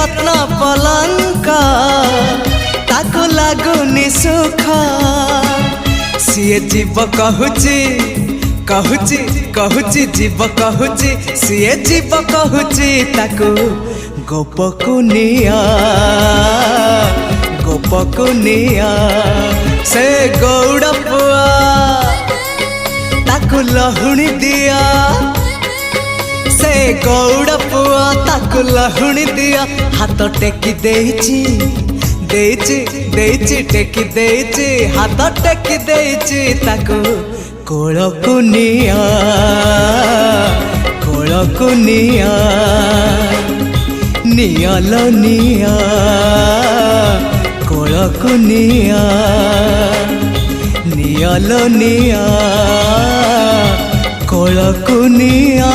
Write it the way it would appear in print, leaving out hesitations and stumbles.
रत्न पलंक ताको लागुनि सुख सीए जीव कहूची कहूची कहूची जीव कहूची सीए जीव कहूची ताको गोपकुनिया गोपकुनिया से गौड़ पुआ ताको लहुणी दिया से गौड़ पुआ ताको लहुणी दिया हाथ टेकी देइची देइची देइची टेकी देइची हाथ टेकी देइची ताको कोलकुनिया कोलकुनिया नियालो निया कोलकुनिया नियालो निया कोलकुनिया।